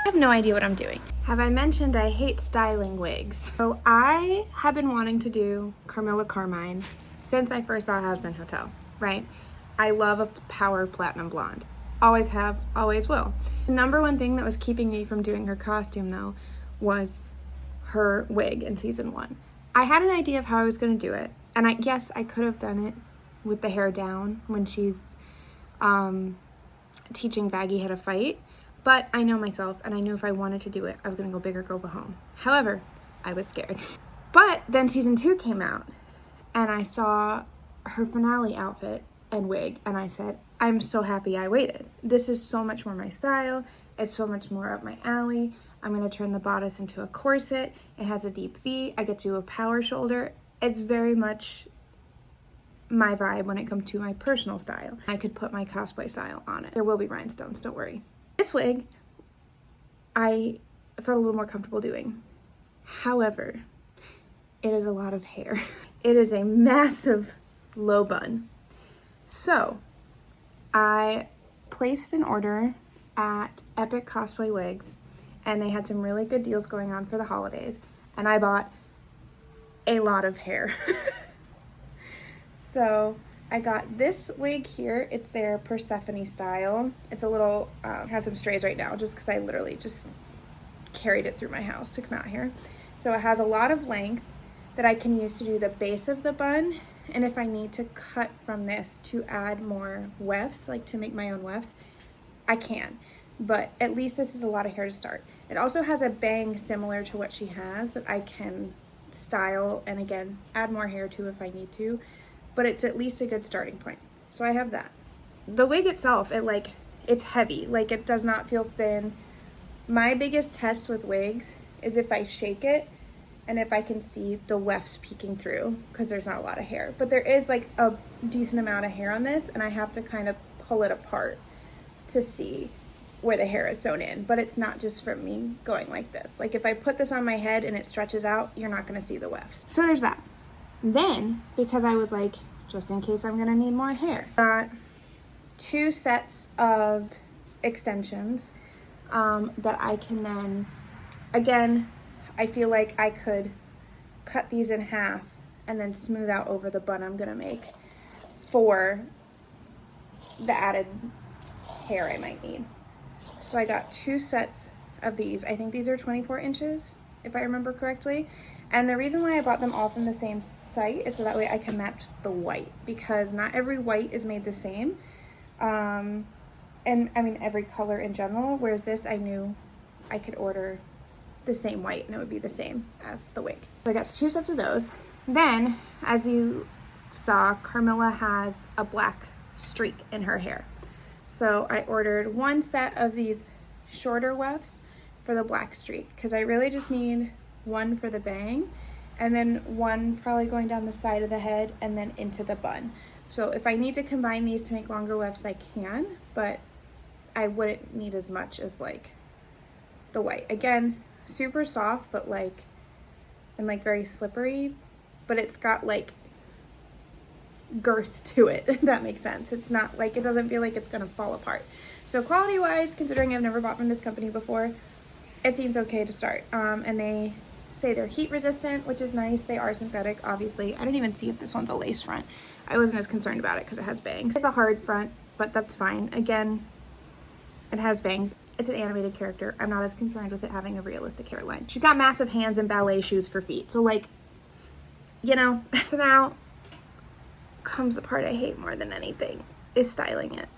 I have no idea what I'm doing. Have I mentioned I hate styling wigs? So I have been wanting to do Carmilla Carmine since I first saw Hazbin Hotel, right? I love a power platinum blonde. Always have, always will. The number one thing that was keeping me from doing her costume though was her wig in season 1. I had an idea of how I was gonna do it, and yes, I could have done it with the hair down when she's teaching Vaggie how to fight, but I know myself and I knew if I wanted to do it, I was gonna go big or go home. However, I was scared. But then season 2 came out and I saw her finale outfit and wig and I said, I'm so happy I waited. This is so much more my style. It's so much more up my alley. I'm gonna turn the bodice into a corset. It has a deep V. I get to do a power shoulder. It's very much my vibe when it comes to my personal style. I could put my cosplay style on it. There will be rhinestones, don't worry. This wig, I felt a little more comfortable doing. However, it is a lot of hair. It is a massive low bun. So I placed an order at Epic Cosplay Wigs and they had some really good deals going on for the holidays and I bought a lot of hair. So I got this wig here. It's their Persephone style. It's a little, has some strays right now just because I literally just carried it through my house to come out here. So it has a lot of length that I can use to do the base of the bun. And if I need to cut from this to add more wefts, like to make my own wefts, I can. But at least this is a lot of hair to start. It also has a bang similar to what she has that I can style and again, add more hair to if I need to. But it's at least a good starting point. So I have that. The wig itself, it's heavy. Like it does not feel thin. My biggest test with wigs is if I shake it and if I can see the wefts peeking through because there's not a lot of hair. But there is like a decent amount of hair on this and I have to kind of pull it apart to see where the hair is sewn in. But it's not just from me going like this. Like if I put this on my head and it stretches out, you're not gonna see the wefts. So there's that. Then, because I was like, just in case I'm gonna need more hair, got 2 sets of extensions that I can then, again, I feel like I could cut these in half and then smooth out over the bun I'm gonna make for the added hair I might need. So I got 2 sets of these. I think these are 24 inches, if I remember correctly. And the reason why I bought them all from the same site is so that way I can match the white, because not every white is made the same. And I mean every color in general, whereas this I knew I could order the same white and it would be the same as the wig. So I got 2 sets of those. Then, as you saw, Carmilla has a black streak in her hair. So I ordered 1 set of these shorter wefts for the black streak because I really just need 1 for the bang and then 1 probably going down the side of the head and then into the bun. So if I need to combine these to make longer wefts, I can, but I wouldn't need as much as like the white. Again, super soft, but like, and like very slippery, but it's got like girth to it, if that makes sense. It's not like, it doesn't feel like it's gonna fall apart. So quality wise, considering I've never bought from this company before, it seems okay to start. And they say they're heat resistant, which is nice. They are synthetic, obviously. I didn't even see if this one's a lace front. I wasn't as concerned about it because it has bangs. It's a hard front, but that's fine. Again, it has bangs. It's an animated character. I'm not as concerned with it having a realistic hairline. She's got massive hands and ballet shoes for feet. So like, you know, so now comes the part I hate more than anything, is styling it.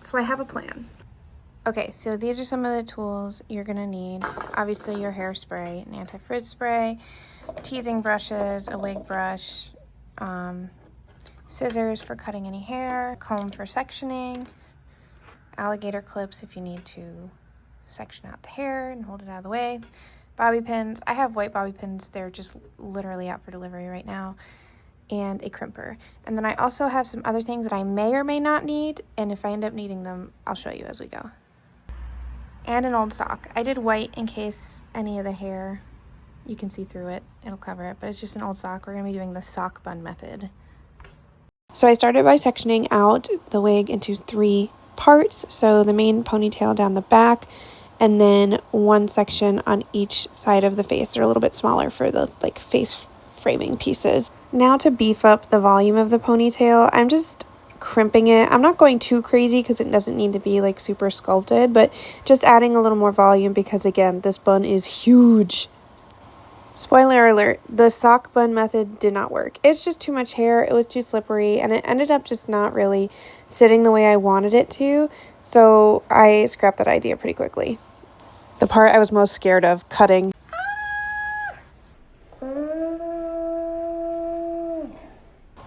So I have a plan. Okay, so these are some of the tools you're gonna need. Obviously your hairspray, an anti-frizz spray, teasing brushes, a wig brush, scissors for cutting any hair, comb for sectioning, alligator clips if you need to section out the hair and hold it out of the way, bobby pins. I have white bobby pins. They're just literally out for delivery right now. And a crimper. And then I also have some other things that I may or may not need, and if I end up needing them, I'll show you as we go. And an old sock. I did white in case any of the hair, you can see through it, it'll cover it, but it's just an old sock. We're gonna be doing the sock bun method. So I started by sectioning out the wig into 3 parts. So the main ponytail down the back, and then one section on each side of the face. They're a little bit smaller for the like face framing pieces. Now to beef up the volume of the ponytail, I'm just crimping it. I'm not going too crazy because it doesn't need to be like super sculpted, but just adding a little more volume because again, this bun is huge. Spoiler alert, the sock bun method did not work. It's just too much hair, it was too slippery, and it ended up just not really sitting the way I wanted it to, so I scrapped that idea pretty quickly. The part I was most scared of, cutting.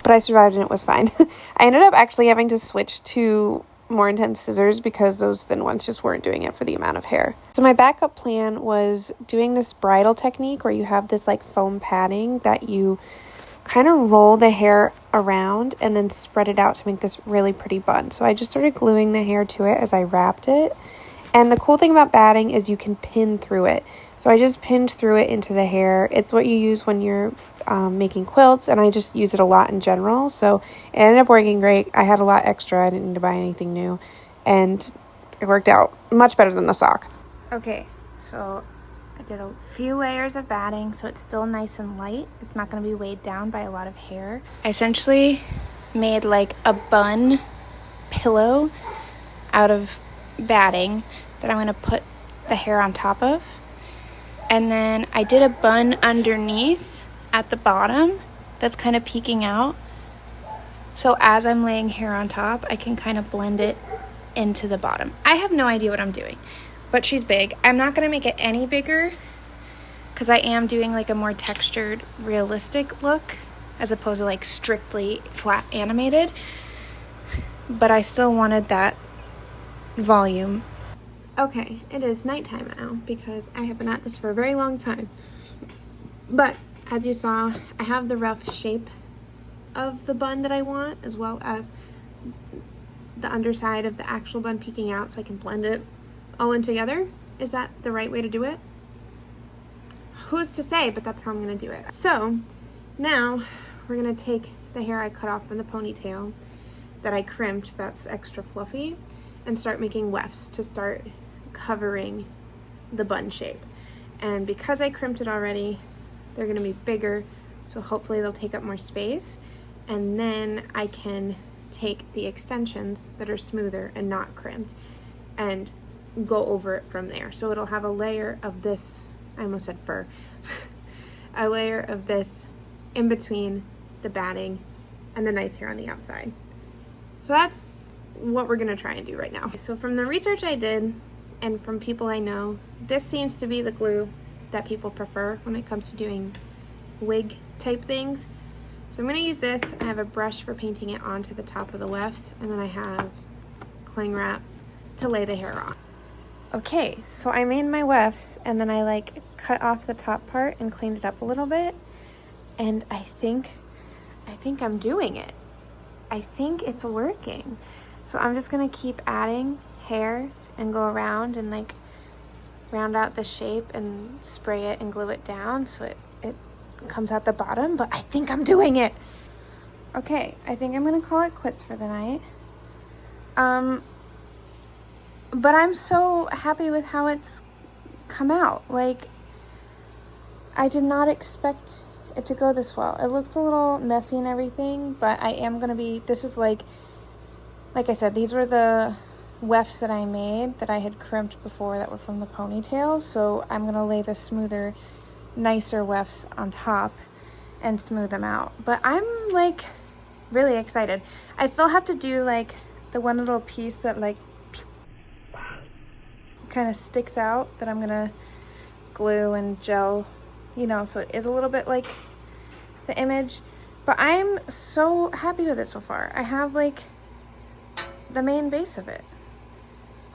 But I survived and it was fine. I ended up actually having to switch to more intense scissors because those thin ones just weren't doing it for the amount of hair. So my backup plan was doing this bridal technique where you have this like foam padding that you kind of roll the hair around and then spread it out to make this really pretty bun. So I just started gluing the hair to it as I wrapped it. And the cool thing about batting is you can pin through it. So I just pinned through it into the hair. It's what you use when you're making quilts, and I just use it a lot in general. So it ended up working great. I had a lot extra. I didn't need to buy anything new. And it worked out much better than the sock. Okay, so I did a few layers of batting, so it's still nice and light. It's not going to be weighed down by a lot of hair. I essentially made like a bun pillow out of batting that I'm going to put the hair on top of. And then I did a bun underneath at the bottom that's kind of peeking out. So as I'm laying hair on top, I can kind of blend it into the bottom. I have no idea what I'm doing, but she's big. I'm not going to make it any bigger because I am doing like a more textured, realistic look as opposed to like strictly flat animated. But I still wanted that volume. Okay, it is nighttime now because I have been at this for a very long time. But as you saw, I have the rough shape of the bun that I want, as well as the underside of the actual bun peeking out so I can blend it all in together. Is that the right way to do it? Who's to say, but that's how I'm gonna do it. So now we're gonna take the hair I cut off from the ponytail that I crimped, that's extra fluffy, and start making wefts to start covering the bun shape. And because I crimped it already, they're gonna be bigger, so hopefully they'll take up more space. And then I can take the extensions that are smoother and not crimped and go over it from there. So it'll have a layer of this, I almost said fur, a layer of this in between the batting and the nice hair on the outside. So that's what we're gonna try and do right now. So from the research I did and from people I know, this seems to be the glue that people prefer when it comes to doing wig type things. So I'm gonna use this. I have a brush for painting it onto the top of the wefts, and then I have cling wrap to lay the hair on. Okay, so I made my wefts and then I like cut off the top part and cleaned it up a little bit, and I think I'm doing it. I think it's working. So I'm just gonna keep adding hair and go around and like round out the shape and spray it and glue it down so it comes out the bottom, but I think I'm doing it. Okay, I think I'm gonna call it quits for the night. But I'm so happy with how it's come out. Like, I did not expect it to go this well. It looks a little messy and everything, but I am gonna be, this is like I said, these were the wefts that I made that I had crimped before that were from the ponytail. So I'm gonna lay the smoother, nicer wefts on top and smooth them out. But I'm like really excited. I still have to do like the one little piece that like kind of sticks out that I'm gonna glue and gel, you know, so it is a little bit like the image. But I'm so happy with it so far. I have like the main base of it.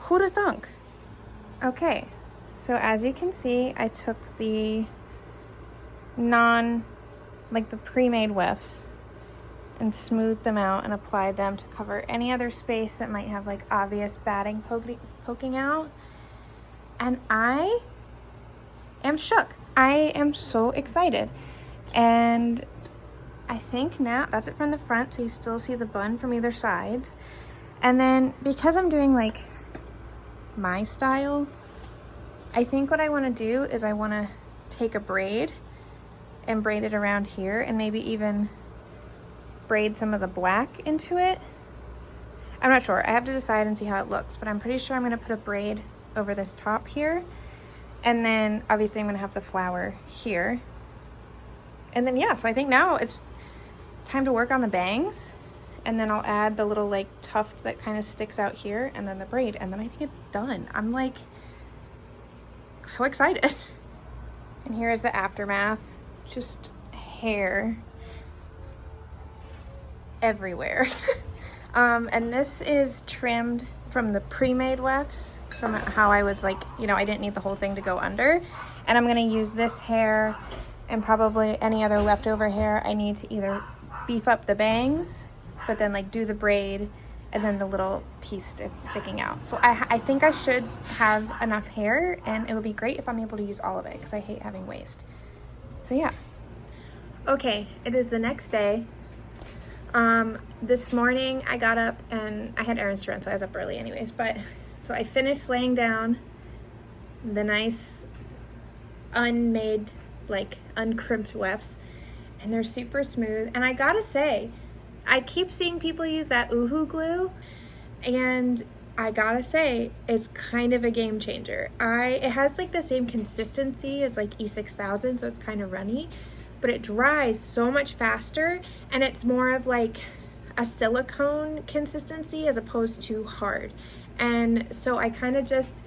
Who'da thunk? Okay, so as you can see, I took the the pre-made wefts and smoothed them out and applied them to cover any other space that might have like obvious batting poking out. And I am shook. I am so excited. And I think now that's it from the front, so you still see the bun from either sides. And then because I'm doing like my style I think what I want to do is I want to take a braid and braid it around here and maybe even braid some of the black into it. I'm not sure. I have to decide and see how it looks, but I'm pretty sure I'm going to put a braid over this top here. And then obviously I'm going to have the flower here. And then yeah, so I think now it's time to work on the bangs. And then I'll add the little like tuft that kind of sticks out here and then the braid. And then I think it's done. I'm like so excited. And here is the aftermath. Just hair everywhere. And this is trimmed from the pre-made wefts, from how I was like, you know, I didn't need the whole thing to go under. And I'm gonna use this hair and probably any other leftover hair. I need to either beef up the bangs, but then like do the braid and then the little piece sticking out. So I think I should have enough hair, and it would be great if I'm able to use all of it because I hate having waste. So yeah. Okay, it is the next day. This morning I got up and I had errands to run, so I was up early anyways, but so I finished laying down the nice unmade, like uncrimped wefts, and they're super smooth. And I gotta say, I keep seeing people use that UHU glue, and I gotta say, it's kind of a game changer. It has like the same consistency as like E6000, so it's kind of runny, but it dries so much faster, and it's more of like a silicone consistency as opposed to hard. And so I kind of just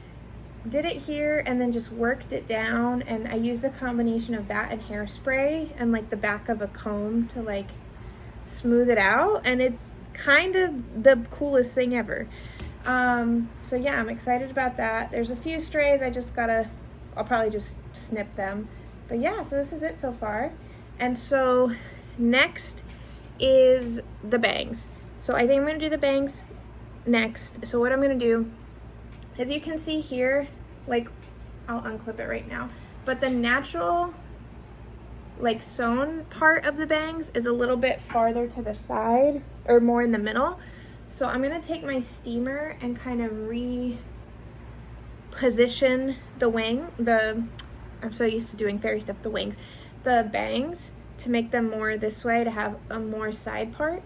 did it here and then just worked it down, and I used a combination of that and hairspray and like the back of a comb to like smooth it out, and it's kind of the coolest thing ever. So yeah, I'm excited about that. There's a few strays, I'll probably just snip them. But yeah, so this is it so far. And so next is the bangs. So I think I'm gonna do the bangs next. So what I'm gonna do, as you can see here, like I'll unclip it right now, but the natural like sewn part of the bangs is a little bit farther to the side or more in the middle. So I'm gonna take my steamer and kind of reposition the wing, I'm so used to doing fairy stuff, the bangs, to make them more this way, to have a more side part.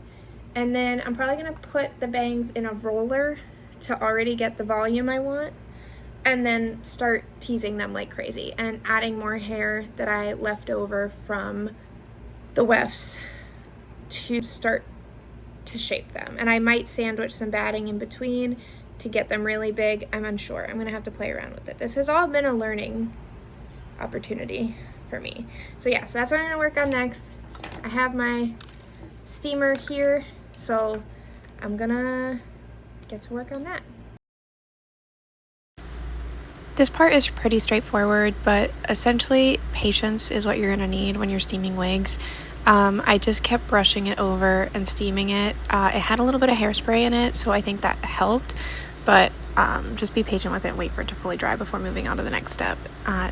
And then I'm probably gonna put the bangs in a roller to already get the volume I want, and then start teasing them like crazy and adding more hair that I left over from the wefts to start to shape them. And I might sandwich some batting in between to get them really big. I'm unsure. I'm gonna have to play around with it. This has all been a learning opportunity for me. So yeah, so that's what I'm gonna work on next. I have my steamer here, so I'm gonna get to work on that. This part is pretty straightforward, but essentially patience is what you're gonna need when you're steaming wigs. I just kept brushing it over and steaming it. It had a little bit of hairspray in it, so I think that helped, but just be patient with it and wait for it to fully dry before moving on to the next step.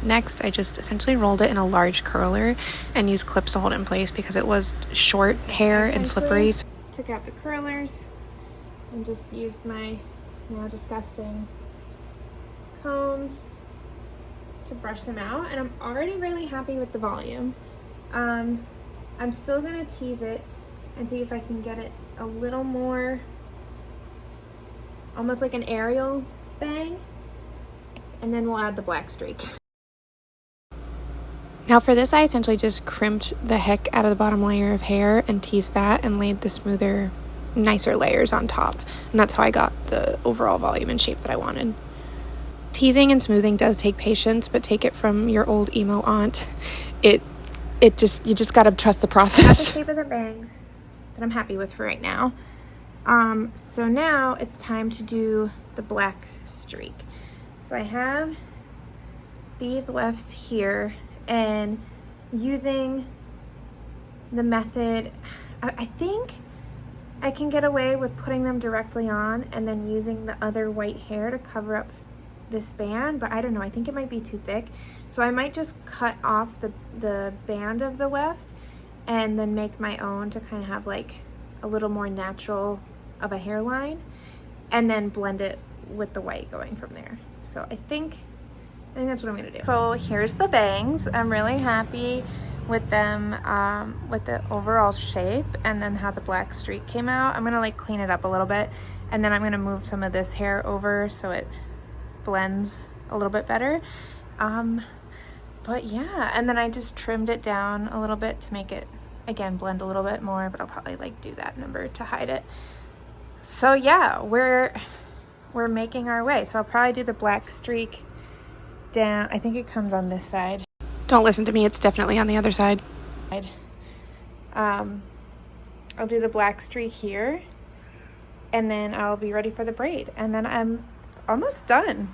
Next, I just essentially rolled it in a large curler and used clips to hold it in place because it was short hair and slippery. Took out the curlers and just used my now disgusting comb to brush them out, and I'm already really happy with the volume. I'm still gonna tease it and see if I can get it a little more almost like an aerial bang, and then we'll add the black streak. Now for this, I essentially just crimped the heck out of the bottom layer of hair and teased that and laid the smoother, nicer layers on top, and that's how I got the overall volume and shape that I wanted. Teasing and smoothing does take patience, but take it from your old emo aunt. You just gotta trust the process. That's the shape of the bangs that I'm happy with for right now. So now it's time to do the black streak. So I have these wefts here, and using the method, I think I can get away with putting them directly on and then using the other white hair to cover up this band, but I don't know, I think it might be too thick. So I might just cut off the band of the weft and then make my own to kind of have like a little more natural of a hairline, and then blend it with the white going from there. So I think think that's what I'm gonna do. So here's the bangs. I'm really happy with them, with the overall shape and then how the black streak came out. I'm gonna like clean it up a little bit and then I'm gonna move some of this hair over so it blends a little bit better. But yeah, and then I just trimmed it down a little bit to make it, again, blend a little bit more, but I'll probably like do that number to hide it. So yeah, we're making our way. So I'll probably do the black streak down. I think it comes on this side. Don't listen to me, it's definitely on the other side. I'll do the black streak here and then I'll be ready for the braid and then I'm almost done.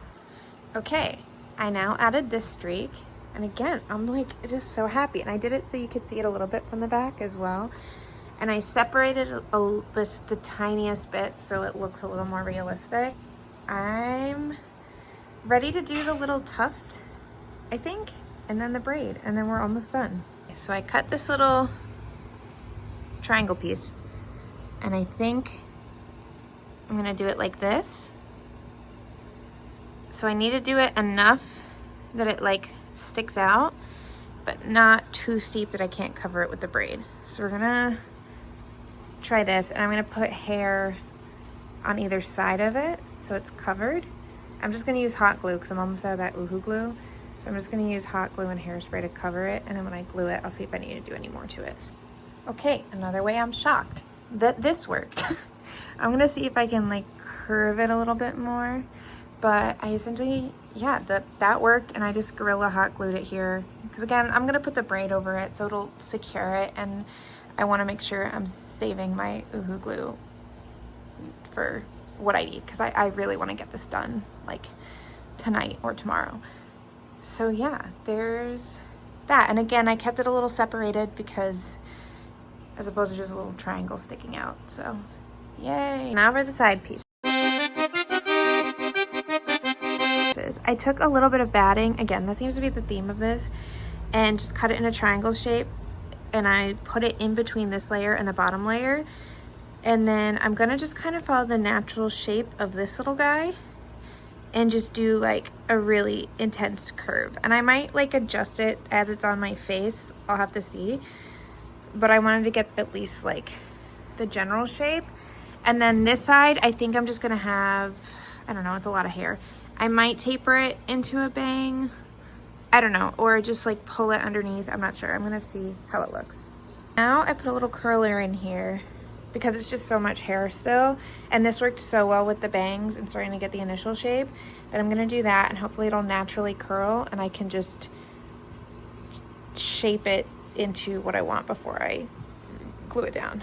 Okay, I now added this streak and again, I'm like just so happy, and I did it so you could see it a little bit from the back as well. And I separated the tiniest bit so it looks a little more realistic. I'm ready to do the little tuft, I think, and then the braid, and then we're almost done. So I cut this little triangle piece, and I think I'm gonna do it like this. So I need to do it enough that it like sticks out, but not too steep that I can't cover it with the braid. So we're gonna try this, and I'm gonna put hair on either side of it so it's covered. I'm just gonna use hot glue because I'm almost out of that UHU glue. So I'm just gonna use hot glue and hairspray to cover it, and then when I glue it, I'll see if I need to do any more to it. Okay, another way I'm shocked that this worked. I'm gonna see if I can like curve it a little bit more, but I essentially, yeah, that worked, and I just Gorilla hot glued it here. Because again, I'm gonna put the braid over it so it'll secure it, and I wanna make sure I'm saving my UHU glue for what I need, because I really wanna get this done like tonight or tomorrow. So yeah, there's that. And again, I kept it a little separated because as opposed to just a little triangle sticking out. So yay. Now for the side piece. I took a little bit of batting, again, that seems to be the theme of this, and just cut it in a triangle shape, and I put it in between this layer and the bottom layer. And then I'm gonna just kind of follow the natural shape of this little guy and just do like a really intense curve. And I might like adjust it as it's on my face, I'll have to see. But I wanted to get at least like the general shape. And then this side, I think I'm just gonna have, I don't know, it's a lot of hair. I might taper it into a bang, I don't know, or just like pull it underneath, I'm not sure. I'm gonna see how it looks. Now I put a little curler in here because it's just so much hair still, and this worked so well with the bangs and starting to get the initial shape that I'm gonna do that, and hopefully it'll naturally curl and I can just shape it into what I want before I glue it down.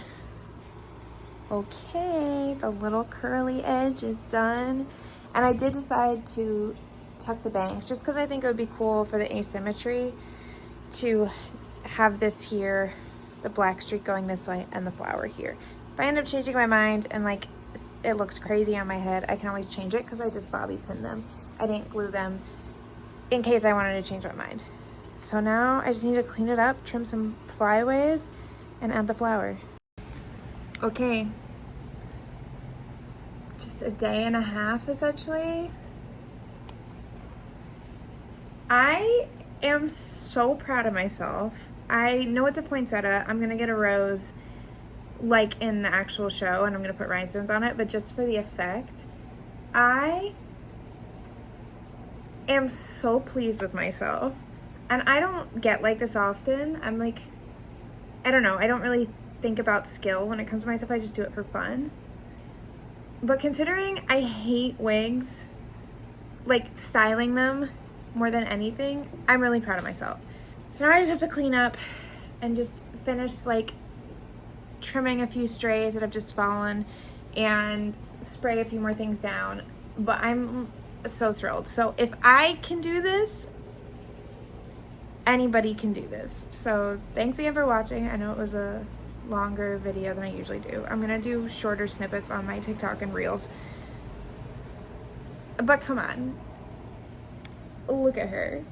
Okay, the little curly edge is done. And I did decide to tuck the bangs just because I think it would be cool for the asymmetry to have this here, the black streak going this way, and the flower here. If I end up changing my mind and like it looks crazy on my head, I can always change it because I just bobby pinned them. I didn't glue them in case I wanted to change my mind. So now I just need to clean it up, trim some flyaways, and add the flower. Okay. Just a day and a half essentially. I am so proud of myself. I know it's a poinsettia. I'm gonna get a rose like in the actual show, and I'm gonna put rhinestones on it, but just for the effect, I am so pleased with myself. And I don't get like this often. I'm like, I don't know, I don't really think about skill when it comes to myself. I just do it for fun. But considering I hate wigs, like styling them more than anything, I'm really proud of myself. So now I just have to clean up and just finish like trimming a few strays that have just fallen and spray a few more things down. But I'm so thrilled. So if I can do this, anybody can do this. So thanks again for watching. I know it was a longer video than I usually do. I'm gonna do shorter snippets on my TikTok and Reels. But come on, look at her.